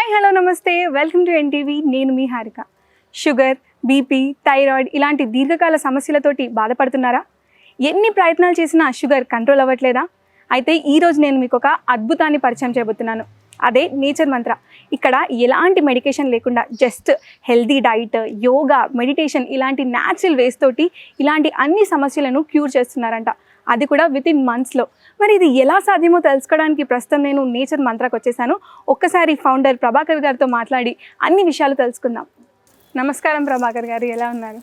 Hi hello నమస్తే welcome to NTV. నేను మీ Harika. Sugar, BP, thyroid ఇలాంటి దీర్ఘకాల సమస్యలతోటి బాధపడుతున్నారా? ఎన్ని ప్రయత్నాలు చేసినా షుగర్ కంట్రోల్ అవ్వట్లేదా? అయితే ఈరోజు నేను మీకు ఒక అద్భుతాన్ని పరిచయం చేయబోతున్నాను. అదే నేచర్ మంత్ర. ఇక్కడ ఎలాంటి మెడికేషన్ లేకుండా just healthy diet, yoga, meditation ఇలాంటి న్యాచురల్ వేస్ తోటి ఇలాంటి అన్ని సమస్యలను క్యూర్ చేస్తున్నారంట. అది కూడా వితిన్ మంత్స్లో. మరి ఇది ఎలా సాధ్యమో తెలుసుకోవడానికి ప్రస్తుతం నేను నేచర్ మంత్రాకి వచ్చేసాను. ఒక్కసారి ఫౌండర్ ప్రభాకర్ గారితో మాట్లాడి అన్ని విషయాలు తెలుసుకుందాం. నమస్కారం ప్రభాకర్ గారు, ఎలా ఉన్నారు?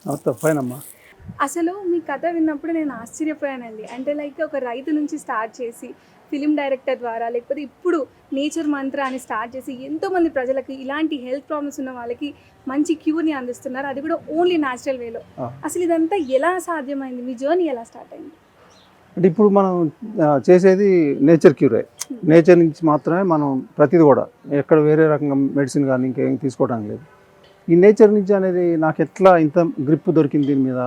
అసలు మీ కథ విన్నప్పుడు నేను ఆశ్చర్యపోయానండి. అంటే లైక్ ఒక రైతు నుంచి స్టార్ట్ చేసి ఫిలిం డైరెక్టర్ ద్వారా లేకపోతే ఇప్పుడు నేచర్ మంత్ర అని స్టార్ట్ చేసి ఎంతోమంది ప్రజలకి ఇలాంటి హెల్త్ ప్రాబ్లమ్స్ ఉన్న వాళ్ళకి మంచి క్యూర్ని అందిస్తున్నారు. అది కూడా ఓన్లీ న్యాచురల్ వేలో. అసలు ఇదంతా ఎలా సాధ్యమైంది? మీ జర్నీ ఎలా స్టార్ట్ అయింది? అంటే ఇప్పుడు మనం చేసేది నేచర్ క్యూరే. నేచర్ నుంచి మాత్రమే మనం ప్రతిదీ కూడా ఎక్కడ వేరే రకంగా మెడిసిన్ కానీ ఇంకేం తీసుకోవడానికి లేదు. ఈ నేచర్ నుంచి అనేది నాకు ఎట్లా ఇంత గ్రిప్ దొరికింది దీని మీద,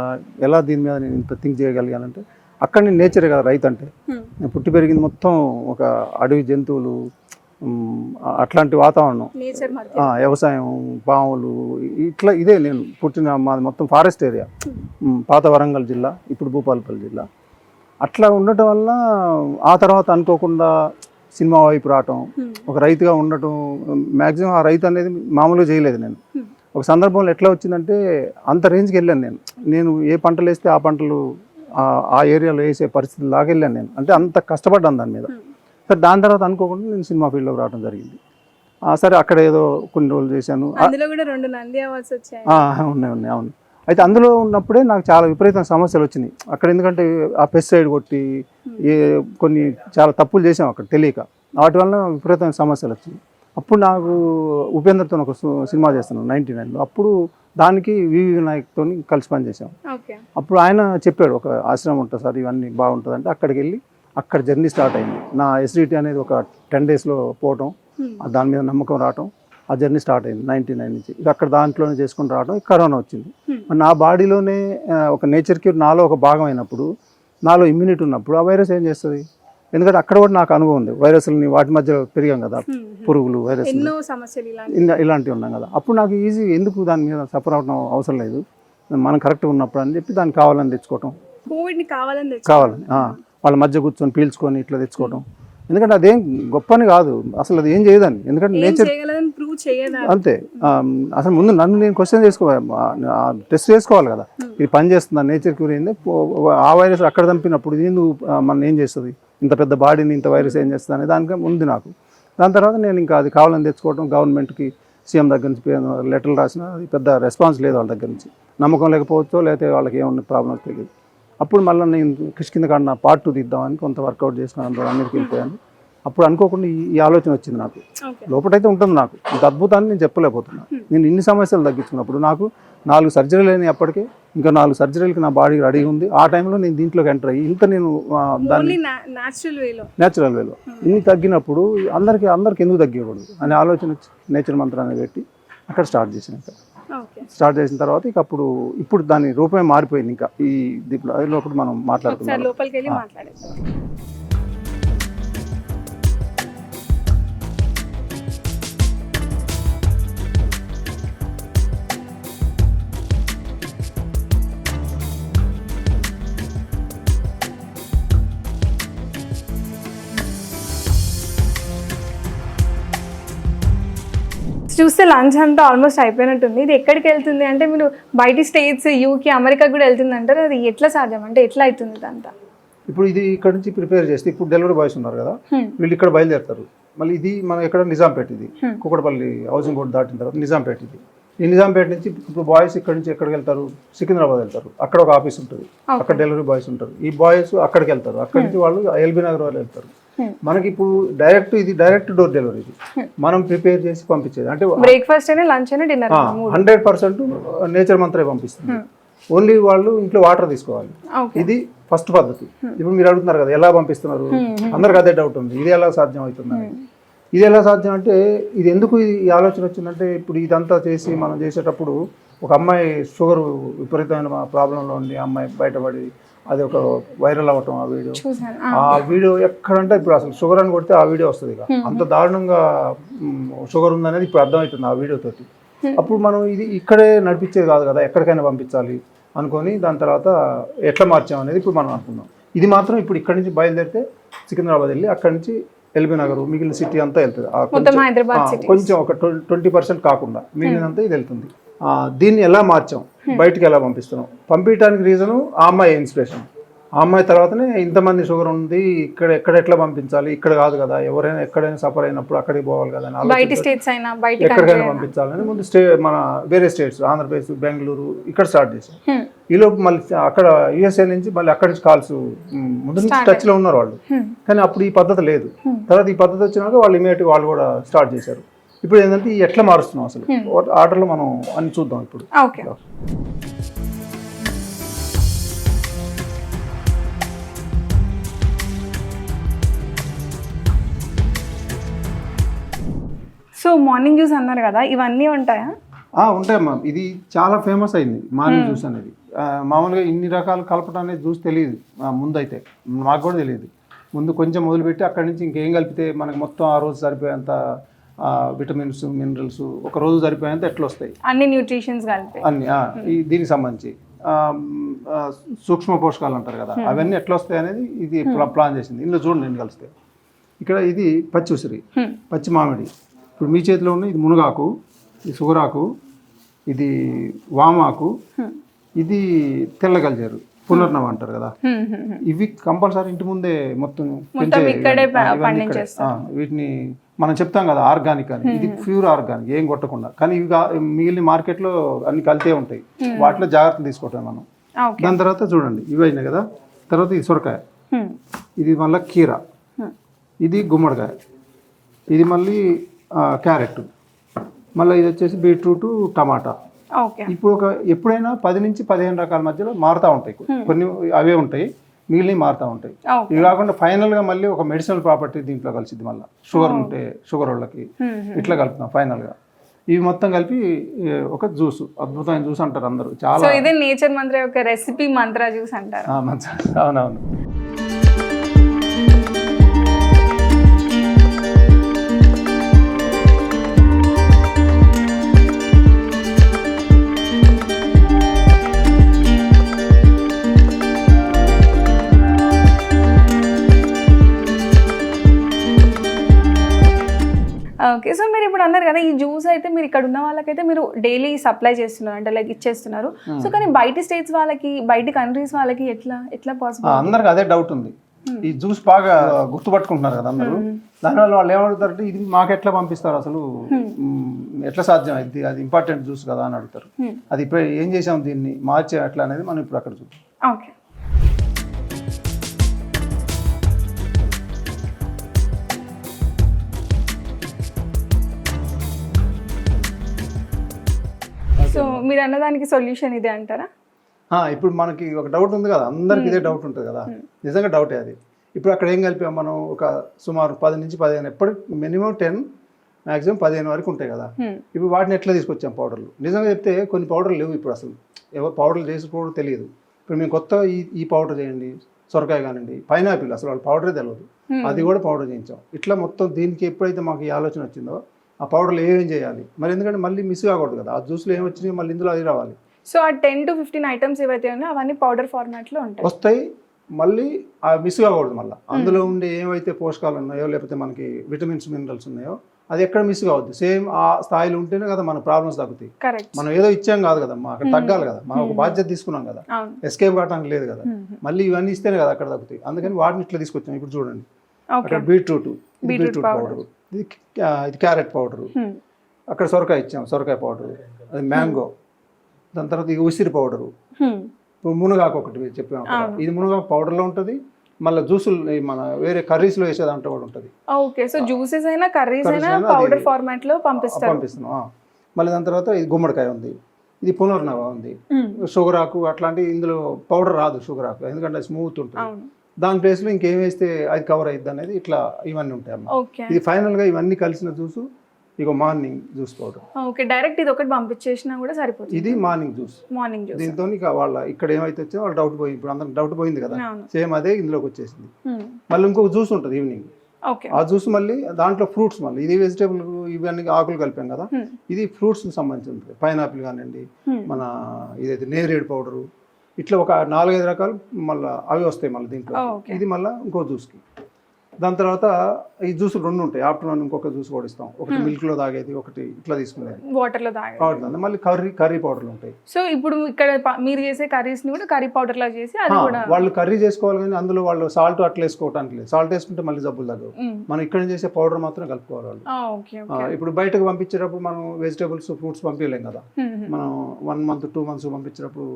ఎలా దీని మీద నేను ఇంత థింక్ చేయగలిగానంటే అక్కడ నేను నేచరే కదా రైతు అంటే. నేను పుట్టి పెరిగింది మొత్తం ఒక అడవి జంతువులు, అట్లాంటి వాతావరణం, వ్యవసాయం, పాములు, ఇట్లా ఇదే నేను పుట్టిన మాది మొత్తం ఫారెస్ట్ ఏరియా. పాత వరంగల్ జిల్లా, ఇప్పుడు భూపాలపల్లి జిల్లా. అట్లా ఉండటం వల్ల ఆ తర్వాత అనుకోకుండా సినిమా వైపు రావటం, ఒక రైతుగా ఉండటం. మ్యాక్సిమం ఆ రైతు అనేది మామూలుగా చేయలేదు నేను. ఒక సందర్భంలో ఎట్లా వచ్చిందంటే అంత రేంజ్కి వెళ్ళాను నేను ఏ పంటలు వేస్తే ఆ పంటలు ఆ ఏరియాలో వేసే పరిస్థితి లాగా వెళ్ళాను నేను. అంటే అంత కష్టపడ్డాను దాని మీద. సరే దాని తర్వాత అనుకోకుండా నేను సినిమా ఫీల్డ్లోకి రావడం జరిగింది. సరే అక్కడ ఏదో కొన్ని రోజులు చేశాను. ఉన్నాయి అవును. అయితే అందులో ఉన్నప్పుడే నాకు చాలా విపరీతమైన సమస్యలు వచ్చినాయి అక్కడ. ఎందుకంటే ఆ పెస్టిసైడ్ కొట్టి కొన్ని చాలా తప్పులు చేసాం అక్కడ తెలియక. వాటి వల్ల విపరీతమైన సమస్యలు వచ్చినాయి. అప్పుడు నాకు ఉపేంద్రతో ఒక సినిమా చేస్తున్నాను 99లో. అప్పుడు దానికి వివి వినాయక్తో కలిసి పనిచేసాం. అప్పుడు ఆయన చెప్పాడు ఒక ఆశ్రమం ఉంటుంది సార్, ఇవన్నీ బాగుంటుంది అంటే అక్కడికి వెళ్ళి అక్కడ జర్నీ స్టార్ట్ అయింది. నా ఎస్డిటీ అనేది ఒక 10 డేస్లో పోవటం, దాని మీద నమ్మకం రావటం, ఆ జర్నీ స్టార్ట్ అయింది 99 నుంచి. ఇక అక్కడ దాంట్లోనే చేసుకుని రావడం కరోనా వచ్చింది. నా బాడీలోనే ఒక నేచర్ క్యూర్ నాలో ఒక భాగం అయినప్పుడు, నాలో ఇమ్యూనిటీ ఉన్నప్పుడు ఆ వైరస్ ఏం చేస్తుంది? ఎందుకంటే అక్కడ కూడా నాకు అనుభవం ఉంది. వైరస్ని వాటి మధ్య పెరిగాం కదా, పురుగులు, వైరస్ ఇలాంటివి ఉన్నాం కదా. అప్పుడు నాకు ఈజీ, ఎందుకు దాని మీద సఫర్ అవడం అవసరం లేదు, మనం కరెక్ట్గా ఉన్నప్పుడు అని చెప్పి దాన్ని కావాలని తెచ్చుకోవటం, కావాలని వాళ్ళ మధ్య కూర్చొని పీల్చుకొని ఇట్లా తెచ్చుకోవటం. ఎందుకంటే అదేం గొప్పని కాదు అసలు, అది ఏం చేయదని. ఎందుకంటే నేచర్ అంతే. అసలు ముందు నన్ను నేను క్వశ్చన్ టెస్ట్ చేసుకోవాలి కదా, ఇది పని చేస్తుందా, నేచర్ క్యూర్ అయింది. ఆ వైరస్ అక్కడ చంపినప్పుడు ఇది మనం ఏం చేస్తుంది, ఇంత పెద్ద బాడీని ఇంత వైరస్ ఏం చేస్తుంది అనే దానికి ఉంది నాకు. దాని తర్వాత నేను ఇంకా అది కావాలని తెచ్చుకోవడం, గవర్నమెంట్కి సీఎం దగ్గర నుంచి లెటర్లు రాసిన, అది పెద్ద రెస్పాన్స్ లేదు వాళ్ళ దగ్గర నుంచి. నమ్మకం లేకపోవచ్చో లేకపోతే వాళ్ళకి ఏమన్నా ప్రాబ్లమ్స్ తెలియదు. అప్పుడు మళ్ళీ నేను కిష్కింద కాడిన పార్ట్ 2 తీద్దామని కొంత వర్కౌట్ చేసుకుని అందులో అన్నిటికీ వెళ్ళిపోయాను. అప్పుడు అనుకోకుండా ఈ ఆలోచన వచ్చింది నాకు. లోపలైతే ఉంటుంది నాకు, ఇంత అద్భుతాన్ని నేను చెప్పలేకపోతున్నాను. నేను ఇన్ని సమస్యలు తగ్గించుకున్నప్పుడు నాకు 4 సర్జరీలు అయినాయి. అప్పటికే ఇంకా 4 సర్జరీలకి నా బాడీ రెడీ ఉంది. ఆ టైంలో నేను దీంట్లోకి ఎంటర్ అయ్యి ఇంత నేను దాన్ని న్యాచురల్ వేలో ఇన్ని తగ్గినప్పుడు అందరికీ ఎందుకు తగ్గకూడదు అనే ఆలోచన వచ్చి నేచర్ మంత్రాన్ని పెట్టి అక్కడ స్టార్ట్ చేసాను. స్టార్ట్ చేసిన తర్వాత ఇక ఇప్పుడు దాని రూపమే మారిపోయింది. ఇంకా ఈ లోపల మనం మాట్లాడుతున్నాం. చూస్తే లంచ్ అంతా ఆల్మోస్ట్ అయిపోయినట్టుంది. ఇది ఎక్కడికి వెళ్తుంది అంటే మీరు బయట స్టేట్స్, యూకే, అమెరికా కూడా వెళ్తుంది అంటారు. అది ఎట్లా సాధ్యం, అంటే ఎట్లా అవుతుంది ఇదంతా? ఇప్పుడు ఇది ఇక్కడ నుంచి ప్రిపేర్ చేస్తే, ఇప్పుడు డెలివరీ బాయ్స్ ఉన్నారు కదా, వీళ్ళు ఇక్కడ బయలుదేరుతారు. మళ్ళీ ఇది మనం ఎక్కడ నిజాంపేట, ఇది కుక్కడపల్లి హౌసింగ్ బోర్డు దాటిన తర్వాత నిజాంపేట. ఇది ఈ నిజాంపేట నుంచి ఇప్పుడు బాయ్స్ ఇక్కడ నుంచి ఎక్కడికి వెళ్తారు, సికింద్రాబాద్ వెళ్తారు. అక్కడ ఒక ఆఫీస్ ఉంటుంది, అక్కడ డెలివరీ బాయ్స్ ఉంటారు. ఈ బాయ్స్ అక్కడికి వెళ్తారు, అక్కడి నుంచి వాళ్ళు ఎల్బీ నగర్ వాళ్ళు వెళ్తారు. మనకి ఇప్పుడు డైరెక్ట్ డోర్ డెలివరీ. మనం ప్రిపేర్ చేసి పంపించేది అంటే బ్రేక్ఫాస్ట్ అయినా లంచ్ అయినా డిన్నర్ 100% నేచర్ మంత్రే పంపిస్తుంది. ఓన్లీ వాళ్ళు ఇంట్లో వాటర్ తీసుకోవాలి. ఇది ఫస్ట్ పద్ధతి. ఇప్పుడు మీరు అడుగుతున్నారు కదా ఎలా పంపిస్తున్నారు, అందరికి అదే డౌట్ ఉంది, ఇది ఎలా సాధ్యం అవుతుంది. ఇది ఎలా సాధ్యం అంటే, ఇది ఎందుకు ఈ ఆలోచన వచ్చిందంటే, ఇప్పుడు ఇదంతా చేసి మనం చేసేటప్పుడు ఒక అమ్మాయి షుగర్ విపరీతమైన ప్రాబ్లంలో ఉండి అమ్మాయి బయటపడి అది ఒక వైరల్ అవ్వటం ఆ వీడియో. చూసాను. ఆ వీడియో ఎక్కడంటే ఇప్పుడు అసలు షుగర్ అని కొడితే ఆ వీడియో వస్తుంది ఇక. అంత దారుణంగా షుగర్ ఉందనేది ఇప్పుడు అర్థమవుతుంది ఆ వీడియో తోటి. అప్పుడు మనం ఇది ఇక్కడే నడిపించేది కాదు కదా, ఎక్కడికైనా పంపించాలి అనుకొని దాని తర్వాత ఎట్లా మార్చాం అనేది ఇప్పుడు మనం అనుకున్నాం. ఇది మాత్రం ఇప్పుడు ఇక్కడి నుంచి బయలుదేరితే సికింద్రాబాద్ వెళ్ళి అక్కడి నుంచి ఎల్బీ నగర్ మిగిలిన సిటీ అంతా వెళ్తుంది. కొంచెం ఒక 20% కాకుండా మిగిలినంతా ఇది వెళ్తుంది. దీన్ని ఎలా మార్చాం, బయటికి ఎలా పంపిస్తున్నాం, పంపించడానికి రీజను ఆ అమ్మాయి ఇన్స్పిరేషన్. ఆ అమ్మాయి తర్వాతనే ఇంతమంది షుగర్ ఉంది, ఎక్కడ ఎట్లా పంపించాలి, ఇక్కడ కాదు కదా, ఎవరైనా ఎక్కడైనా సఫర్ అయినప్పుడు అక్కడికి పోవాలి కదా అని ఎక్కడికైనా పంపించాలని ముందు మన వేరే స్టేట్స్ ఆంధ్రప్రదేశ్, బెంగళూరు ఇక్కడ స్టార్ట్ చేశాం. ఈలోపు మళ్ళీ అక్కడ యూఎస్ఏ నుంచి మళ్ళీ అక్కడి నుంచి కాల్స్ ముందు నుంచి టచ్లో ఉన్నారు వాళ్ళు, కానీ అప్పుడు ఈ పద్ధతి లేదు. తర్వాత ఈ పద్ధతి వచ్చినాక వాళ్ళు ఇమీడియట్గా వాళ్ళు కూడా స్టార్ట్ చేశారు. ఇప్పుడు ఏంటంటే ఎట్లా మారుస్తున్నాం అసలు ఆర్డర్లో మనం అన్ని చూద్దాం ఇప్పుడు. సో మార్నింగ్ జ్యూస్ అన్నారు కదా, ఇవన్నీ ఉంటాయా? ఉంటాయమ్మా. ఇది చాలా ఫేమస్ అయింది మార్నింగ్ జ్యూస్ అనేది. మామూలుగా ఇన్ని రకాలు కలపడం అనేది జ్యూస్ తెలియదు ముందు, అయితే మాకు కూడా తెలియదు. ముందు కొంచెం మొదలుపెట్టి అక్కడి నుంచి ఇంకేం కలిపితే మనకు మొత్తం ఆ రోజు సరిపోయేంత విటమిన్స్ మినరల్స్ ఒక రోజు సరిపోయేంత ఎట్లా వస్తాయి అన్ని న్యూట్రిషన్స్ కలిపి అన్ని దీనికి సంబంధించి సూక్ష్మ పోషకాలు అంటారు కదా, అవన్నీ ఎట్లా వస్తాయి అనేది ఇది ప్లాన్ చేసింది. ఇందులో చూడండి ఎన్ని కలుస్తాయి. ఇక్కడ ఇది పచ్చి ఉసిరి, పచ్చి మామిడి, ఇప్పుడు మీ చేతిలో ఉన్న ఇది మునగాకు, ఇది సుగరాకు, ఇది వామాకు, ఇది తెల్ల గల్జేరు పునర్నవ అంటారు కదా. ఇవి కంపల్సరీ ఇంటి ముందే మొత్తం వీటిని మనం చెప్తాం కదా ఆర్గానిక్ అని. ఇది ప్యూర్ ఆర్గానిక్, ఏం కొట్టకుండా. కానీ ఇవి మిగిలిన మార్కెట్లో అన్ని కలితే ఉంటాయి, వాటిలో జాగ్రత్తలు తీసుకోవటం మనం. దాని తర్వాత చూడండి ఇవి అయినాయి కదా. తర్వాత ఇది సొరకాయ, ఇది మళ్ళీ కీర, ఇది గుమ్మడికాయ, ఇది మళ్ళీ క్యారెట్, మళ్ళీ ఇది వచ్చేసి బీట్రూట్, టమాటా. ఇప్పుడు ఎప్పుడైనా 10 నుంచి 15 రకాల మధ్యలో మారుతూ ఉంటాయి. కొన్ని అవే ఉంటాయి, మిగిలినవి మారుతూ ఉంటాయి. ఇవి కాకుండా ఫైనల్గా మళ్ళీ ఒక మెడిసినల్ ప్రాపర్టీ దీంట్లో కలిసిద్ది. మళ్ళీ షుగర్ ఉంటే షుగర్ వాళ్ళకి ఇట్లా కలుపుతాం ఫైనల్గా. ఇవి మొత్తం కలిపి ఒక జ్యూస్, అద్భుతమైన జ్యూస్ అంటారు అందరూ. చాలా ఇదే నేచర్ మంత్ర యొక్క రెసిపీ మంత్ర జ్యూస్ అంటారు. అవునవును. ఓకే. సో మీరు ఇప్పుడు అన్నారు కదా, ఈ జ్యూస్ అయితే మీరు ఇక్కడ ఉన్న వాళ్ళకైతే మీరు డైలీ సప్లై చేస్తున్నారు, అంటే లైక్ ఇచ్చేస్తున్నారు. సో కానీ బయట స్టేట్స్ వాళ్ళకి, బయట కంట్రీస్ వాళ్ళకి ఎట్లా పాసిబుల్? అందరికి అదే డౌట్ ఉంది. ఈ జ్యూస్ బాగా గుర్తుపట్టుకుంటున్నారు కదా అందరూ. దానివల్ల వాళ్ళు ఏమడుగుతారంటే ఇది మాకు ఎట్లా పంపిస్తారు అసలు, ఎట్లా సాధ్యం ఇది, అది ఇంపార్టెంట్ జ్యూస్ కదా అని అడుగుతారు. అది ఇప్పుడు ఏం చేసాం, దీన్ని మార్చే ఎట్లా అనేది మనం ఇప్పుడు అక్కడ చూద్దాం. ఓకే. సో మీరు అన్నదానికి సొల్యూషన్ ఇదే అంటారా? ఇప్పుడు మనకి ఒక డౌట్ ఉంది కదా, అందరికి ఇదే డౌట్ ఉంటుంది కదా. నిజంగా డౌటే అది. ఇప్పుడు అక్కడ ఏం కలిపాం మనం, ఒక సుమారు 10 నుంచి 15, ఎప్పటి మినిమం 10 మ్యాక్సిమం 15 వరకు ఉంటాయి కదా. ఇప్పుడు వాటిని ఎట్లా తీసుకొచ్చాం పౌడర్లు. నిజంగా చెప్తే కొన్ని పౌడర్లు లేవు ఇప్పుడు అసలు, ఎవరు పౌడర్లు చేసి పౌడర్ తెలియదు. ఇప్పుడు మేము కొత్త ఈ పౌడర్ చేయండి, సొరకాయ కానివ్వండి, పైనాపిల్ అసలు వాళ్ళు పౌడరే తెలియదు, అది కూడా పౌడర్ చేయించాం. ఇట్లా మొత్తం దీనికి ఎప్పుడైతే మాకు ఈ ఆలోచన వచ్చిందో ఆ పౌడర్లు ఏమేం చేయాలి మరి, ఎందుకంటే మళ్ళీ మిస్ కాకూడదు కదా. ఆ జ్యూస్లో ఏమి వచ్చినాయి మళ్ళీ ఇందులో అది రావాలి. సో ఆ 10 to 15 ఐటమ్స్ ఏవైతే ఉన్నాయో అవన్నీ పౌడర్ ఫార్మాట్లో వస్తాయి. మళ్ళీ ఆ మిస్ కాకూడదు. మళ్ళీ అందులో ఉండే ఏవైతే పోషకాలు ఉన్నాయో, లేకపోతే మనకి విటమిన్స్ మినరల్స్ ఉన్నాయో అది ఎక్కడ మిస్ కావద్దు. సేమ్ ఆ స్థాయిలో ఉంటేనే కదా మన ప్రాబ్లమ్స్ తగ్గుతాయి. మనం ఏదో ఇచ్చాం కాదు కదా, అక్కడ తగ్గాలి కదా, మనం ఒక బాధ్యత తీసుకున్నాం కదా, ఎస్కేప్ కావడానికి లేదు కదా. మళ్ళీ ఇవన్నీ ఇస్తేనే కదా అక్కడ తగ్గుతాయి. అందుకని వాటిని ఇట్లా తీసుకొచ్చాం. ఇప్పుడు చూడండి అక్కడ బీట్రూట్ పౌడర్, ఇది క్యారెట్ పౌడరు, అక్కడ సొరకాయ ఇచ్చాం, సొరకాయ పౌడరు, అది మ్యాంగో, దాని తర్వాత ఇది ఉసిరి పౌడరు, మునగాకు ఒకటి చెప్పాము, ఇది మునగాకు పౌడర్లో ఉంటుంది. మళ్ళీ జ్యూసులు మన వేరే కర్రీస్లో వేసే దాంట్లో కూడా ఉంటుంది. పంపిస్తున్నాం. మళ్ళీ దాని తర్వాత ఇది గుమ్మడికాయ ఉంది, ఇది పునర్నవ ఉంది, షుగర్ ఆకు అట్లాంటివి. ఇందులో పౌడర్ రాదు షుగర్ ఆకు, ఎందుకంటే స్మూత్ ఉంటుంది. దాని ప్లేస్లో ఇంకేం వేస్తే అది కవర్ అయ్యిద్ది అనేది ఇట్లా ఇవన్నీ ఉంటాయి అమ్మ. ఇది ఫైనల్గా ఇవన్నీ కలిసిన జ్యూసు ఇక morning juice powder. Okay, direct ఇది ఒకటి పంపించేసినా కూడా సరిపోతుంది. ఇది మార్నింగ్ జ్యూస్. Morning juice. దీంతో ఇక వాళ్ళ ఇక్కడ ఏమైతే వచ్చో వాళ్ళు డౌట్ పోయింది, ఇప్పుడు అందరం డౌట్ పోయింది కదా, సేమ్ అదే ఇందులోకి వచ్చేసింది. మళ్ళీ ఇంకొక జ్యూస్ ఉంటుంది ఈవినింగ్. ఓకే, ఆ జ్యూస్ మళ్ళీ దాంట్లో ఫ్రూట్స్, మళ్ళీ ఇది వెజిటేబుల్ ఇవన్నీ ఆకులు కలిపాం కదా, ఇది ఫ్రూట్స్కి సంబంధించి ఉంటుంది. పైనాపిల్ కానివ్వండి, మన ఇదైతే నేరేడు పౌడరు, ఇట్లా ఒక 4-5 రకాలు మళ్ళీ అవి వస్తాయి మళ్ళీ దీంట్లో. ఇది మళ్ళీ ఇంకో జ్యూస్కి. దాని తర్వాత ఈ జ్యూసులు 2 ఉంటాయి. ఆఫ్టర్నూన్ ఇంకొక జ్యూస్ కూడా ఇస్తాం, ఒకటి మిల్క్లో తాగేది, ఒకటి ఇట్లా తీసుకునేది వాటర్లో తాగేది. మళ్ళీ కర్రీ పౌడర్లు ఉంటాయి. సో ఇప్పుడు ఇక్కడ మీరు చేసే కర్రీస్ని కూడా కర్రీ పౌడర్ లా చేసి అది కూడా వాళ్ళు కర్రీ చేసుకోవాలి, కానీ అందులో వాళ్ళు సాల్ట్ అట్లా వేసుకోవటానికి లేదు. సాల్ట్ వేసుకుంటే మళ్ళీ జబ్బులు తగ్గవు. మనం ఇక్కడ చేసే పౌడర్ మాత్రం కలుపుకోవాలి వాళ్ళు. ఇప్పుడు బయటకు పంపించేటప్పుడు మనం వెజిటేబుల్స్ ఫ్రూట్స్ పంపించలేం కదా, మనం 1 month 2 months పంపించేటప్పుడు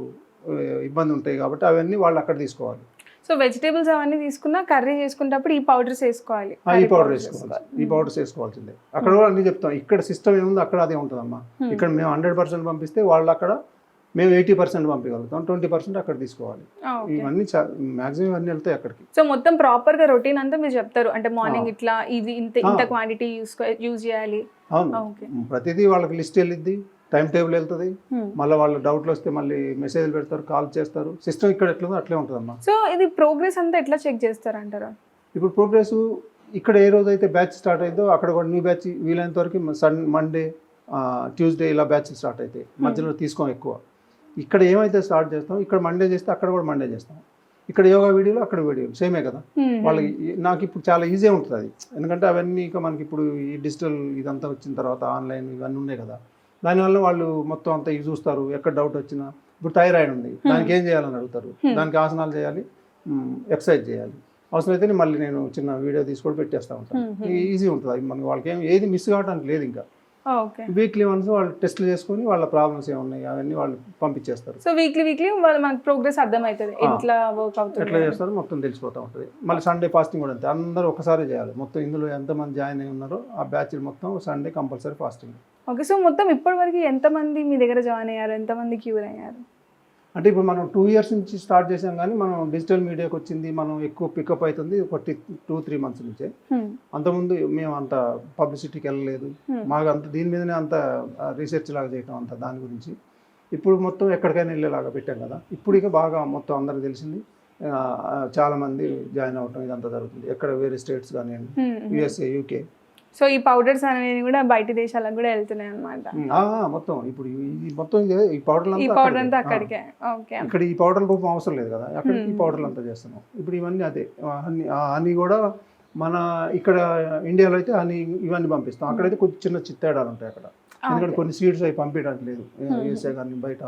ఇబ్బంది ఉంటాయి కాబట్టి అవన్నీ వాళ్ళు అక్కడ తీసుకోవాలి. సో వెజిటేబుల్స్ అవన్నీ తీసుకున్నా కర్రీ చేసుకునేటప్పుడు ఈ పౌడర్స్ వేసుకోవాలి. ఈ పౌడర్ వేసుకోవాలి, ఈ పౌడర్స్ వేసుకోవాల్సిందే. అక్కడ కూడా అన్ని చెప్తాం, ఇక్కడ సిస్టమ్ ఏముంది అక్కడ అదే ఉంటుందమ్మా. ఇక్కడ మేము 100% పంపిస్తే వాళ్ళు అక్కడ మేము 80% పంపించగలుగుతాం, 20% అక్కడ తీసుకోవాలి. ఇవన్నీ మాక్సిమం ఇవన్నీ వెళ్తాయి అక్కడికి. సో మొత్తం ప్రాపర్ గా రొటీన్ అంతా మీరు చెప్తారు, అంటే మార్నింగ్ ఇట్లా ఇది ఇంత క్వాంటిటీ యూజ్ చేయాలి. అవును, ప్రతిదీ వాళ్ళకి లిస్ట్ వెళ్ళిద్ది, టైం టేబుల్ వెళ్తుంది. మళ్ళీ వాళ్ళు డౌట్లు వస్తే మళ్ళీ మెసేజ్లు పెడతారు, కాల్ చేస్తారు. సిస్టమ్ ఇక్కడ ఎట్లుందో అట్లే ఉంటుందమ్మా. సో ఇది ప్రోగ్రెస్ అంతా ఎట్లా చెక్ చేస్తారు అంటారా? ఇప్పుడు ప్రోగ్రెస్ ఇక్కడ ఏ రోజు అయితే బ్యాచ్ స్టార్ట్ అయిందో అక్కడ కూడా న్యూ బ్యాచ్ వీలైనంత వరకు మండే ట్యూస్డే ఇలా బ్యాచ్ స్టార్ట్ అవుతాయి. మధ్యలో తీసుకోం ఎక్కువ. ఇక్కడ ఏమైతే స్టార్ట్ చేస్తాం, ఇక్కడ మండే చేస్తే అక్కడ కూడా మండే చేస్తాం. ఇక్కడ యోగా వీడియోలు అక్కడ వీడియోలు సేమే కదా. వాళ్ళకి నాకు ఇప్పుడు చాలా ఈజీ ఉంటుంది అది, ఎందుకంటే అవన్నీ ఇక మనకి ఇప్పుడు ఈ డిజిటల్ ఇదంతా వచ్చిన తర్వాత ఆన్లైన్ ఇవన్నీ ఉన్నాయి కదా, దానివల్ల వాళ్ళు మొత్తం అంతా ఇవి చూస్తారు. ఎక్కడ డౌట్ వచ్చినా, ఇప్పుడు థైరాయిడ్ ఉంది, దానికి ఏం చేయాలని అడుగుతారు, దానికి ఆసనాలు చేయాలి, ఎక్సర్సైజ్ చేయాలి. అవసరమైతే మళ్ళీ నేను చిన్న వీడియో తీసుకొని పెట్టేస్తూ ఉంటాను. ఈజీ ఉంటుంది అది, మనకి వాళ్ళకి ఏది మిస్ కావడానికి లేదు. ఇంకా వీక్లీ వన్స్ వాళ్ళు టెస్ట్లు చేసుకొని వాళ్ళ ప్రాబ్లమ్స్ ఏమున్నాయి అవన్నీ వాళ్ళు పంపించేస్తారు. సో వీక్లీ మనకి ప్రోగ్రెస్ అర్థమవుతుంది, ఎట్లా వర్క్ అవుతుంది, ఎట్లా చేస్తారో మొత్తం తెలిసిపోతూ ఉంటుంది. మళ్ళీ సండే ఫాస్టింగ్ కూడా అంతే, అందరూ ఒకసారి చేయాలి. మొత్తం ఇందులో ఎంతమంది జాయిన్ అయి ఉన్నారో ఆ బ్యాచ్ మొత్తం Sunday compulsory fasting. Okay, so మొత్తం ఇప్పటివరకు ఎంతమంది మీ దగ్గర జాయిన్ అయ్యారు, ఎంతమంది క్యూర్ అయ్యారు? అంటే ఇప్పుడు మనం 2 years నుంచి స్టార్ట్ చేసాం, కానీ మనం డిజిటల్ మీడియాకి వచ్చింది, మనం ఎక్కువ పికప్ అవుతుంది ఒక 2-3 months నుంచే. అంతకుముందు మేము అంత పబ్లిసిటీకి వెళ్ళలేదు, మాకు అంత దీని మీదనే అంత రీసెర్చ్ లాగా చేయటం అంత దాని గురించి. ఇప్పుడు మొత్తం ఎక్కడికైనా వెళ్ళేలాగా పెట్టాం కదా, ఇప్పుడు ఇక బాగా మొత్తం అందరికి తెలిసింది. చాలామంది జాయిన్ అవ్వటం ఇదంతా జరుగుతుంది, ఎక్కడ వేరే స్టేట్స్ కానివ్వండి, USA, UK. సో ఈ పౌడర్స్ అనేవి కూడా బయట దేశాలకు కూడా వెళ్తున్నాయి అన్నమాట. మొత్తం ఇప్పుడు ఈ మొత్తం ఈ పౌడర్ అంతా అక్కడికే. ఓకే, ఇక్కడ ఈ పౌడర్ రూపం అవసరం లేదు కదా, అక్కడ ఈ పౌడర్లు అంతా చేస్తున్నాం. ఇప్పుడు ఇవన్నీ అదే హనీ కూడా మన ఇక్కడ ఇండియాలో అయితే హనీ ఇవన్నీ పంపిస్తాం, అక్కడైతే కొంచెం చిన్న తేడాలు ఉంటాయి అక్కడ. ఎందుకంటే కొన్ని సీడ్స్ అవి పంపించడానికి లేదు, USA కానీ బయట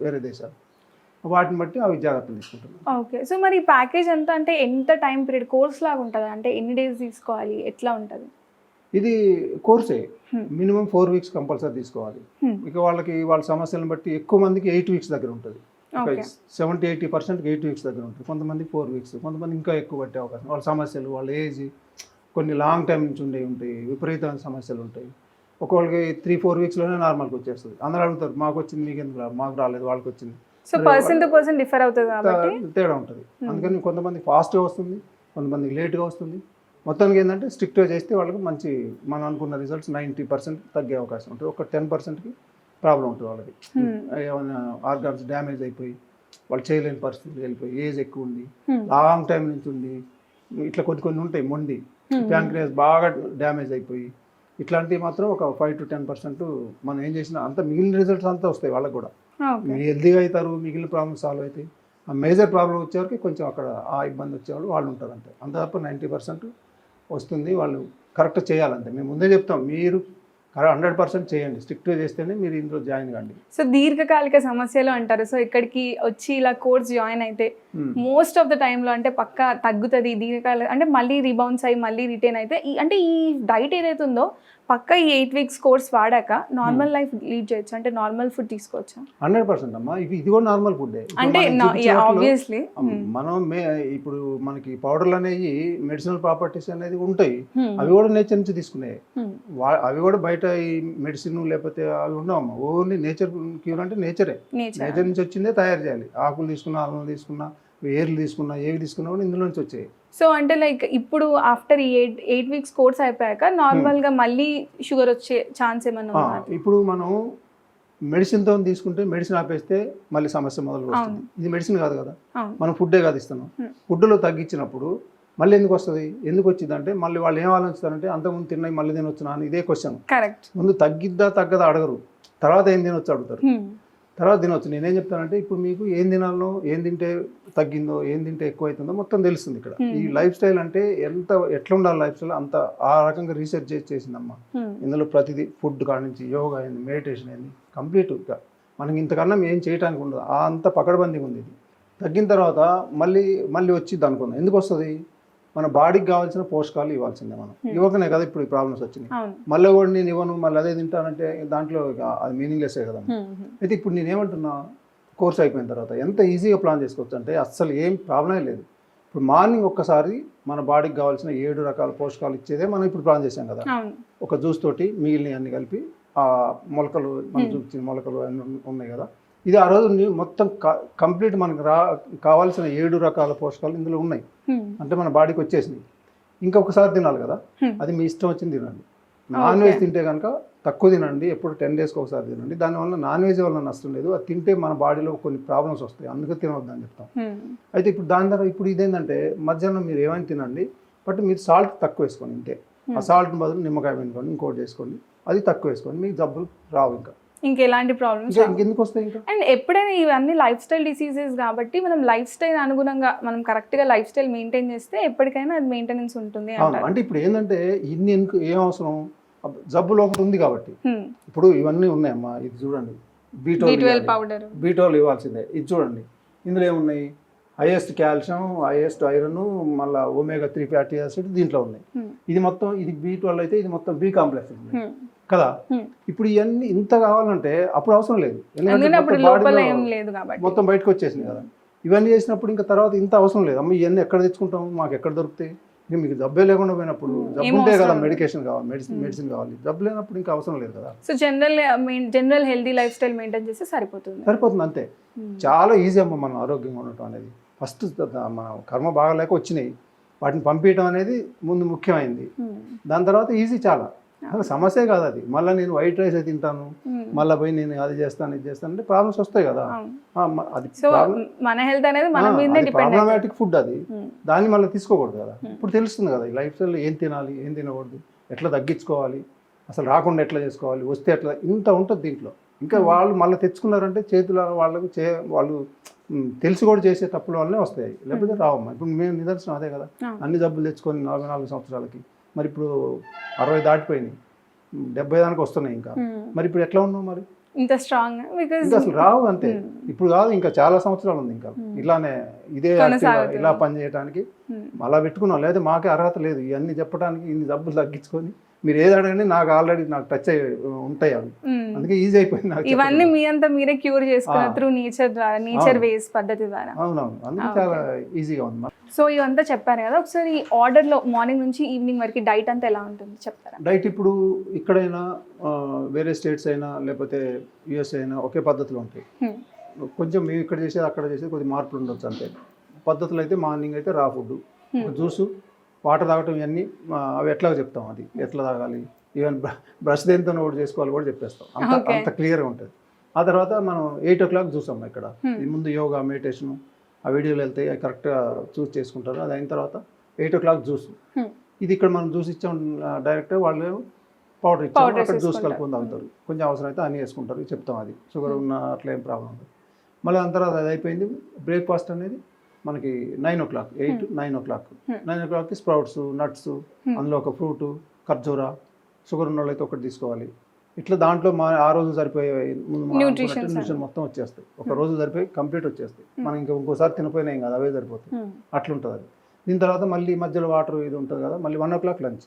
వేరే దేశాలు, వాటిని బట్టి అవి జాగ్రత్తలు తీసుకుంటున్నాం. ఓకే, సో మరి ప్యాకేజ్ ఎంత, అంటే ఎంత టైం పీరియడ్ కోర్స్ లాగా ఉంటుంది, అంటే ఎన్ని డేస్ తీసుకోవాలి, ఎట్లా ఉంటుంది? ఇది కోర్సే, మినిమం 4 weeks కంపల్సరీ తీసుకోవాలి. ఇక వాళ్ళకి వాళ్ళ సమస్యలను బట్టి ఎక్కువ మందికి 8 weeks దగ్గర ఉంటుంది, 70-80% 8 weeks దగ్గర ఉంటుంది. కొంతమందికి 4 weeks, కొంతమంది ఇంకా ఎక్కువ పట్టే అవకాశం. వాళ్ళ సమస్యలు, వాళ్ళ ఏజ్, కొన్ని లాంగ్ టైం నుంచి ఉంటాయి, విపరీతమైన సమస్యలు ఉంటాయి. ఒకళ్ళకి 3-4 weeksలోనే నార్మల్కి వచ్చేస్తుంది. అందరూ అడుగుతారు, మాకు వచ్చింది మీకు ఎందుకు మాకు రాలేదు, వాళ్ళకి వచ్చింది. So person to person differ అవుతుంది కాబట్టి తేడా ఉంటుంది. అందుకని కొంతమంది ఫాస్ట్గా వస్తుంది, కొంతమందికి లేట్గా వస్తుంది. మొత్తానికి ఏంటంటే స్ట్రిక్ట్గా చేస్తే వాళ్ళకి మంచి మనం అనుకున్న రిజల్ట్స్ 90% తగ్గే అవకాశం ఉంటుంది. ఒక 10%కి ప్రాబ్లం ఉంటుంది వాళ్ళకి, ఏమైనా ఆర్గాన్స్ డ్యామేజ్ అయిపోయి వాళ్ళు చేయలేని పరిస్థితులు వెళ్ళిపోయి, ఏజ్ ఎక్కువ ఉంది, లాంగ్ టైం నుంచి ఉంది, ఇట్లా కొన్ని ఉంటాయి, మొండి ప్యాంక్రియాస్ బాగా డ్యామేజ్ అయిపోయి, ఇట్లాంటివి మాత్రం ఒక 5-10% మనం ఏం చేసినా అంత మిగిలిన రిజల్ట్స్ అంతా వస్తాయి వాళ్ళకి కూడా. మీరు హెల్తీగా అవుతారు, మిగిలిన ప్రాబ్లమ్స్ సాల్వ్ అవుతాయి. ఆ మేజర్ ప్రాబ్లం వచ్చేవరకు కొంచెం అక్కడ ఆ ఇబ్బంది వచ్చేవాళ్ళు వాళ్ళు ఉంటారు అంతే. అంత తప్ప 90% వస్తుంది. వాళ్ళు కరెక్ట్ చేయాలంటే మేము ముందే చెప్తాం, మీరు 100% చేయండి, స్ట్రిక్ట్గా చేస్తేనే మీరు ఇందులో జాయిన్ కండి. సో దీర్ఘకాలిక సమస్యలు అంటారు, సో ఇక్కడికి వచ్చి ఇలా కోర్స్ జాయిన్ అయితే మోస్ట్ ఆఫ్ ద టైంలో అంటే పక్కా తగ్గుతుంది దీర్ఘకాలిక, అంటే మళ్ళీ రీబౌన్స్ అయ్యి మళ్ళీ రిటైన్ అయితే అంటే ఈ డైట్ ఏదైతే ఉందో పక్కా ఈ 8 weeks కోర్స్ వాడాక నార్మల్ లైఫ్ లీడ్ చేయొచ్చు, అంటే నార్మల్ ఫుడ్ తీసుకోవచ్చా? 100% అమ్మా, ఇది కూడా నార్మల్ ఫుడ్. అంటే ఆబ్వియస్లీ మనం ఇప్పుడు మనకి పౌడర్లు అనేవి మెడిసినల్ ప్రాపర్టీస్ అనేది ఉంటాయి, అవి కూడా నేచర్ నుంచి తీసుకున్నాయి. అవి కూడా బయట ఈ మెడిసిన్ లేకపోతే అవి ఉండవమ్మా, ఓన్లీ నేచర్ క్యూర్ అంటే నేచరే, నేచర్ నుంచి వచ్చిందే తయారు చేయాలి. ఆకులు తీసుకున్నా, అల్లం తీసుకున్నా, ఏర్లు తీసుకున్నా ఏవి తీసుకున్నా కూడా ఇందులో నుంచి వచ్చాయి. సో అంటే లైక్ ఇప్పుడు ఆఫ్టర్ ఈ 8 వీక్స్ కోర్స్ అయిపోయాక నార్మల్గా మళ్ళీ షుగర్ వచ్చే ఛాన్స్ ఏమన్నా ఉందా? ఇప్పుడు మనం మెడిసిన్తో తీసుకుంటే మెడిసిన్ ఆపేస్తే మళ్ళీ సమస్య మొదలు వస్తుంది. ఇది మెడిసిన్ కాదు కదా, మనం ఫుడ్డే కాదు ఇస్తున్నాం. ఫుడ్లో తగ్గించినప్పుడు మళ్ళీ ఎందుకు వస్తుంది, ఎందుకు వచ్చింది అంటే మళ్ళీ వాళ్ళు ఏం ఆలోచిస్తారంటే అంతకుముందు తిన్నాయి మళ్ళీ తినొచ్చునా అని ఇదే క్వశ్చన్. కరెక్ట్. ముందు తగ్గిద్దా తగ్గదా అడగరు, తర్వాత ఏం తినొచ్చు అడుగుతారు. తర్వాత తినొచ్చు. నేనేం చెప్తానంటే ఇప్పుడు మీకు ఏం తినాలో, ఏం తింటే తగ్గిందో, ఏం తింటే ఎక్కువ అవుతుందో మొత్తం తెలుస్తుంది ఇక్కడ. ఈ లైఫ్ స్టైల్ అంటే ఎట్లా ఉండాలి లైఫ్ స్టైల్ అంత ఆ రకంగా రీసెర్చ్ చేసిందమ్మా. ఇందులో ప్రతిదీ ఫుడ్ కాడ నుంచి యోగా అయింది, మెడిటేషన్ అయింది, కంప్లీట్. ఇక మనకి ఇంతకన్నా ఏం చేయడానికి ఉండదు, అంత పకడ్బందీగా ఉంది. ఇది తగ్గిన తర్వాత మళ్ళీ వచ్చింది అనుకుందాం. ఎందుకు వస్తుంది, మన బాడీకి కావాల్సిన పోషకాలు ఇవ్వాల్సిందే. మనం ఇవ్వకనే కదా ఇప్పుడు ఈ ప్రాబ్లమ్స్ వచ్చినాయి. మళ్ళీ కూడా నేను ఇవ్వను మళ్ళీ అదే తింటానంటే దాంట్లో అది మీనింగ్లెస్సే కదా. అయితే ఇప్పుడు నేనేమంటున్నా, కోర్స్ అయిపోయిన తర్వాత ఎంత ఈజీగా ప్లాన్ చేసుకోవచ్చు అంటే అస్సలు ఏం ప్రాబ్లమే లేదు. ఇప్పుడు మార్నింగ్ ఒక్కసారి మన బాడీకి కావాల్సిన 7 రకాల పోషకాలు ఇచ్చేదే మనం ఇప్పుడు ప్లాన్ చేసాం కదా. ఒక జ్యూస్ తోటి మిగిలిన అన్ని కలిపి ఆ మొలకలు, మనం చూపించిన మొలకలు అన్నీ ఉన్నాయి కదా, ఇది ఆ రోజు మొత్తం కంప్లీట్ మనకు కావాల్సిన 7 రకాల పోషకాలు ఇందులో ఉన్నాయి. అంటే మన బాడీకి వచ్చేసినాయి. ఇంకొకసారి తినాలి కదా, అది మీ ఇష్టం వచ్చింది తినండి. నాన్ వెజ్ తింటే కనుక తక్కువ తినండి, ఎప్పుడు 10 డేస్కి ఒకసారి తినండి. దానివల్ల నాన్ వెజ్ వల్ల నష్టం లేదు, అది తింటే మన బాడీలో కొన్ని ప్రాబ్లమ్స్ వస్తాయి, అందుకే తినవద్దని చెప్తాం. అయితే ఇప్పుడు దాని ద్వారా ఇప్పుడు ఇదేంటంటే మధ్యాహ్నం మీరు ఏమైనా తినండి, బట్ మీరు సాల్ట్ తక్కువ వేసుకోండి. ఇంతే, ఆ సాల్ట్ బదులు నిమ్మకాయ వేసుకోండి, ఇంకోటి వేసుకోండి, అది తక్కువ వేసుకోండి, మీకు జబ్బులు రావు. ఇంకా ఎలాంటి ప్రాబ్లమ్స్ ఎందుకు వస్తాయి ఇంకా. అండ్ ఎప్పుడైనా ఇవన్నీ లైఫ్ స్టైల్ డిసీజెస్ కాబట్టి మనం లైఫ్ స్టైల్ అనుగుణంగా మనం కరెక్ట్గా లైఫ్ స్టైల్ మెయింటైన్ చేస్తే ఎప్పటికైనా అది మెయింటెనెన్స్ ఉంటుంది. అంటే ఇప్పుడు ఏంటంటే ఇన్ని ఏం అవసరం, జబ్బులు ఒకటి ఉంది కాబట్టి. ఇప్పుడు ఇవన్నీ ఉన్నాయమ్మా, ఇది చూడండి, B12 పౌడర్, B12 ఇవ్వాల్సిందే. ఇది చూడండి, ఇందులో ఏమున్నాయి, హైయెస్ట్ కాల్షియం, హైయెస్ట్ ఐరన్, మళ్ళీ omega-3 ఫ్యాటీ యాసిడ్ దీంట్లో ఉన్నాయి. ఇది మొత్తం, ఇది B12 అయితే ఇది మొత్తం B కాంప్లెక్స్ కదా. ఇప్పుడు ఇవన్నీ ఇంత కావాలంటే అప్పుడు అవసరం లేదు, ఎందుకంటే మొత్తం బయటకు వచ్చేసింది కదా. ఇవన్నీ చేసినప్పుడు ఇంకా తర్వాత ఇంత అవసరం లేదు. అమ్మ ఇవన్నీ ఎక్కడ తెచ్చుకుంటాం, మాకు ఎక్కడ దొరుకుతాయి, ఇంకా మీకు జబ్బే లేకుండా పోయినప్పుడు, జబ్బు ఉంటే కదా మెడికేషన్ కావాలి, మెడిసిన్ కావాలి, జబ్బు లేనప్పుడు ఇంకా అవసరం లేదు కదా. So general healthy life style maintain చేస్తే సరిపోతుంది అంతే. చాలా ఈజీ అమ్మ మనం ఆరోగ్యంగా ఉండటం అనేది. ఫస్ట్ మన కర్మ బాగాలేక వచ్చినాయి, వాటిని పంపించడం అనేది ముందు ముఖ్యమైనది. దాని తర్వాత ఈజీ, చాలా అసలు సమస్యే కాదు అది. మళ్ళీ నేను వైట్ రైస్ అయితే తింటాను, మళ్ళీ పోయి నేను అది చేస్తాను ఇది చేస్తాను అంటే ప్రాబ్లమ్స్ వస్తాయి కదా. అది ప్రాబ్లమాటిక్ ఫుడ్, అది దాన్ని మళ్ళీ తీసుకోకూడదు కదా. ఇప్పుడు తెలుస్తుంది కదా ఈ లైఫ్ స్టైల్ ఏం తినాలి, ఏం తినకూడదు, ఎట్లా తగ్గించుకోవాలి, అసలు రాకుండా ఎట్లా చేసుకోవాలి, వస్తే ఎట్లా, ఇంత ఉంటుంది దీంట్లో. ఇంకా వాళ్ళు మళ్ళీ తెచ్చుకున్నారంటే చేతుల వాళ్ళకు వాళ్ళు తెలిసి కూడా చేసే తప్పుల వల్లనే వస్తాయి, లేకపోతే రావమ్మా. ఇప్పుడు మేము నిదర్శనం అదే కదా, అన్ని జబ్బులు తెచ్చుకొని 44 సంవత్సరాలకి, మరి ఇప్పుడు 60 దాటిపోయినాయి, 70 దానికి వస్తున్నాయి ఇంకా. మరి ఇప్పుడు ఎట్లా ఉన్నాం మరి, ఇంత స్ట్రాంగ్ అసలు రావు. అంతే, ఇప్పుడు కాదు ఇంకా చాలా సంవత్సరాలు ఉంది ఇంకా ఇలానే ఇదే ఇలా పని చేయడానికి. అలా పెట్టుకున్నాం, లేదా మాకే అర్హత లేదు ఇవన్నీ చెప్పడానికి. ఇన్ని జబ్బులు తగ్గించుకొని మీరు ఏది అడగండి, నాకు ఆల్రెడీ టచ్ అయ్యి ఉంటాయి అవి, అందుకే ఈజీ అయిపోయింది నాకు. ఇవన్నీ మీ అంతా మీరే క్యూర్ చేసుకున్నారు త్రూ నేచర్ ద్వారా, నేచర్ వేస్ పద్ధతి ద్వారా. అవునవును, అందుకే చాలా ఈజీగా ఉంది. సో ఇవంతా చెప్పారు కదా, ఒకసారి ఆర్డర్లో మార్నింగ్ నుంచి ఈవినింగ్ వరకు డైట్ అంతా ఎలా ఉంటుంది చెప్తారా? డైట్ ఇప్పుడు ఇక్కడైనా వేరే స్టేట్స్ అయినా లేకపోతే యూఎస్ అయినా ఒకే పద్ధతిలో ఉంటాయి. కొంచెం మేము ఇక్కడ చేసేది అక్కడ చేసేది కొద్దిగా మార్పులు ఉండొచ్చు అంతే. పద్ధతులు అయితే మార్నింగ్ అయితే రా ఫుడ్, జ్యూసు, వాటర్ తాగటం, ఇవన్నీ అవి ఎట్లా చెప్తాం, అది ఎట్లా తాగాలి, ఈవెన్ బ్రష్ దేంతో ఒకటి చేసుకోవాలి కూడా చెప్పేస్తాం. అంత క్లియర్గా ఉంటుంది. ఆ తర్వాత మనం 8 o'clock చూసాం ఇక్కడ. ముందు యోగా, మెడిటేషన్ ఆ వీడియోలు వెళ్తాయి, అవి కరెక్ట్గా చూస్ చేసుకుంటారు. అది అయిన తర్వాత 8 o'clock జ్యూస్. ఇది ఇక్కడ మనం జ్యూస్ ఇచ్చాం డైరెక్ట్గా, వాళ్ళు పౌడర్ ఇచ్చాం, అక్కడ జ్యూస్ కలుపుకొని తాగుతారు. కొంచెం అవసరం అయితే అన్నీ వేసుకుంటారు, చెప్తాం. అది షుగర్ ఉన్న అట్లా ఏం ప్రాబ్లం ఉండదు. మళ్ళీ దాని తర్వాత అది అయిపోయింది. బ్రేక్ఫాస్ట్ అనేది మనకి 9 o'clock, 8 to 9 o'clock. 9 o'clockకి sprouts, nuts, అందులో ఒక ఫ్రూటు, ఖర్జూరా, షుగర్ ఉన్న వాళ్ళైతే ఒకటి తీసుకోవాలి. ఇట్లా దాంట్లో ఆ రోజు సరిపోయే న్యూట్రిషన్ మొత్తం వచ్చేస్తాయి. ఒక రోజు సరిపోయి కంప్లీట్ వచ్చేస్తాయి. మనం ఇంకోసారి తినపోయినా ఏం కాదు, అవే సరిపోతాయి. అట్లుంటుంది అది. దీని తర్వాత మళ్ళీ మధ్యలో వాటర్ ఇది ఉంటుంది కదా. మళ్ళీ 1 o'clock లంచ్.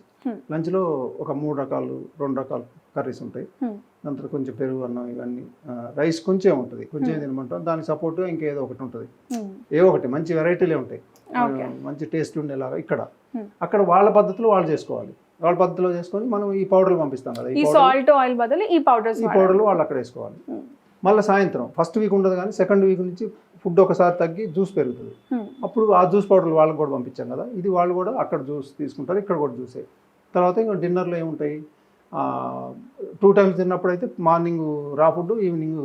లంచ్లో ఒక 3 రకాలు 2 రకాల కర్రీస్ ఉంటాయి. దాని తర్వాత కొంచెం పెరుగు, అన్నం, ఇవన్నీ. రైస్ కొంచెం ఉంటుంది, కొంచెం తినమంటాం. దానికి సపోర్ట్గా ఇంకేదో ఒకటి ఉంటుంది, ఏవో ఒకటి మంచి వెరైటీలే ఉంటాయి, మంచి టేస్ట్ ఉండేలాగా. అక్కడ వాళ్ళ పద్ధతిలో వాళ్ళు చేసుకోవాలి. వాళ్ళ పద్ధతిలో చేసుకొని మనం ఈ పౌడర్లు పంపిస్తాం కదా, ఈ సాల్ట్ ఆయిల్ బదులు ఈ పౌడర్లు వాళ్ళు అక్కడ వేసుకోవాలి. మళ్ళీ సాయంత్రం ఫస్ట్ వీక్ ఉండదు కానీ సెకండ్ వీక్ నుంచి ఫుడ్ ఒకసారి తగ్గి జ్యూస్ పెరుగుతుంది. అప్పుడు ఆ జ్యూస్ పౌడర్లు వాళ్ళకి కూడా పంపించాం కదా, ఇది వాళ్ళు కూడా అక్కడ జ్యూస్ తీసుకుంటారు, ఇక్కడ కూడా జ్యూసే. తర్వాత ఇంకా డిన్నర్లో ఏముంటాయి, 2 times తిన్నప్పుడు అయితే మార్నింగ్ రా ఫుడ్, ఈవినింగ్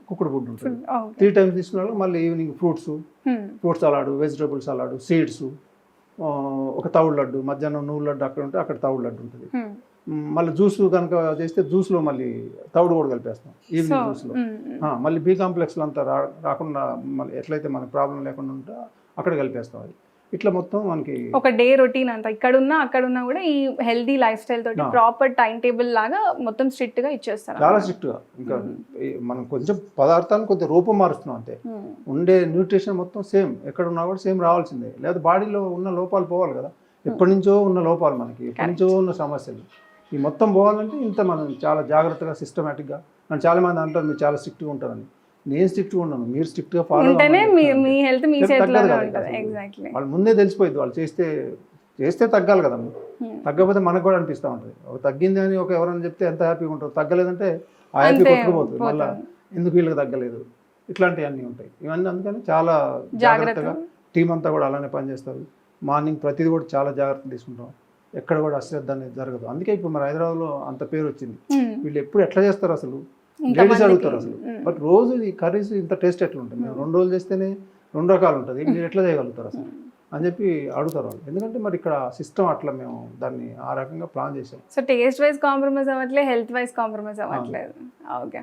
కుక్డ్ ఫుడ్ ఉంటుంది. 3 times తీసుకున్న మళ్ళీ evening fruit salad, vegetable salad, seeds, ఒక తవుడు లడ్డు, మధ్యాహ్నం నువ్వుల లడ్డు అక్కడ ఉంటే అక్కడ తవుడు లడ్డు ఉంటుంది. మళ్ళీ జ్యూస్ కనుక చేస్తే జ్యూస్లో మళ్ళీ తవుడు కూడా కలిపేస్తాం ఈవినింగ్ జ్యూస్లో. మళ్ళీ బి కాంప్లెక్స్లో అంతా రాకుండా మళ్ళీ ఎట్లయితే మనకి ప్రాబ్లం లేకుండా ఉంటే అక్కడ కలిపేస్తాం. అది ఇట్లా మొత్తం మనకి ఒక డే రొటీన్ అంతా ఇక్కడున్నా అక్కడున్నా కూడా ఈ హెల్దీ లైఫ్ స్టైల్ తోటి ప్రాపర్ టైం టేబుల్ లాగా మొత్తం స్ట్రిక్ట్ గా ఇచ్చేస్తారు. చాలా స్ట్రిక్ట్ గా. ఇంకా మనం కొంచెం పదార్థాన్ని కొంచెం రూపం మారుస్తున్నాం అంతే. ఉండే న్యూట్రిషన్ మొత్తం సేమ్, ఎక్కడ ఉన్నా కూడా సేమ్ రావాల్సిందే. లేదా బాడీలో ఉన్న లోపాలు పోవాలి కదా, ఎప్పటి నుంచో ఉన్న లోపాలు మనకి, ఎప్పటి నుంచో ఉన్న సమస్యలు ఈ మొత్తం పోవాలంటే ఇంత మనం చాలా జాగ్రత్తగా సిస్టమేటిక్గా. అని చాలా మంది అంటారు మీరు చాలా స్ట్రిక్ట్గా ఉంటారని. నేను స్ట్రిక్ట్గా ఉన్నాను, మీరు స్ట్రిక్ట్గా ఫాలో మీ హెల్త్ మీ చేతిలోనే ఉంటుంది. ఎగ్జాక్ట్లీ. వాళ్ళు ముందే తెలిసిపోయింది, వాళ్ళు చేస్తే తగ్గాలి కదా. తగ్గకపోతే మనకు కూడా అనిపిస్తూ ఉంటుంది. తగ్గింది అని ఎవరైనా చెప్తే ఎంత హ్యాపీగా ఉంటుంది, తగ్గలేదంటే ఆ హ్యాపీ కొట్టుకుపోతుంది. మళ్ళీ ఎందుకు వీళ్ళకి తగ్గలేదు, ఇట్లాంటివన్నీ ఉంటాయి. ఇవన్నీ అందుకని చాలా జాగ్రత్తగా టీం అంతా కూడా అలానే పనిచేస్తారు. మార్నింగ్ ప్రతిదీ కూడా చాలా జాగ్రత్తలు తీసుకుంటాం, ఎక్కడ కూడా అశ్రద్ధ అనేది జరగదు. అందుకే ఇప్పుడు మన హైదరాబాద్లో అంత పేరు వచ్చింది. వీళ్ళు ఎప్పుడు ఎట్లా చేస్తారు అసలు, లేడీస్ అడుగుతారు అసలు. బట్ రోజు ఈ కర్రీస్ ఇంత టేస్ట్ ఎట్లా ఉంటుంది, మేము 2 రోజులు చేస్తేనే 2 రకాలు ఉంటుంది, మీరు ఎట్లా చేయగలుగుతారు అసలు అని చెప్పి అడుగుతారు వాళ్ళు. ఎందుకంటే మరి ఇక్కడ సిస్టమ్ అట్లా మేము దాన్ని ఆ రకంగా ప్లాన్ చేసాం. సో టేస్ట్ వైజ్ కాంప్రమైజ్ అవ్వట్లేదు, హెల్త్ వైజ్ కాంప్రమైజ్ అవ్వట్లేదు. ఓకే.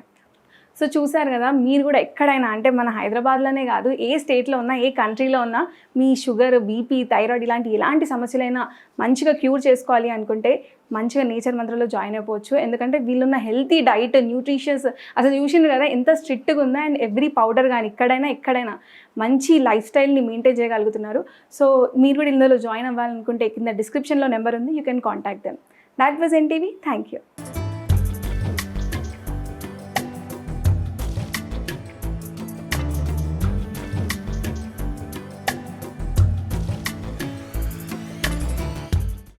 సో చూసారు కదా, మీరు కూడా ఎక్కడైనా అంటే మన హైదరాబాద్లోనే కాదు, ఏ స్టేట్లో ఉన్నా, ఏ కంట్రీలో ఉన్నా మీ షుగర్, బీపీ, థైరాయిడ్ ఎలాంటి సమస్యలైనా మంచిగా క్యూర్ చేసుకోవాలి అనుకుంటే మంచిగా నేచర్ మంత్రలో జాయిన్ అయిపోవచ్చు. ఎందుకంటే వీళ్ళున్న హెల్తీ డైట్, న్యూట్రిషియస్, అసలు చూసిండ్రు కదా ఎంత స్ట్రిక్ట్గా ఉందా. అండ్ ఎవ్రీ పౌడర్ కానీ ఎక్కడైనా మంచి లైఫ్ స్టైల్ని మెయింటైన్ చేయగలుగుతున్నారు. సో మీరు కూడా ఇందులో జాయిన్ అవ్వాలనుకుంటే కింద డిస్క్రిప్షన్లో నెంబర్ ఉంది, you can contact them. That was NTV. Thank you.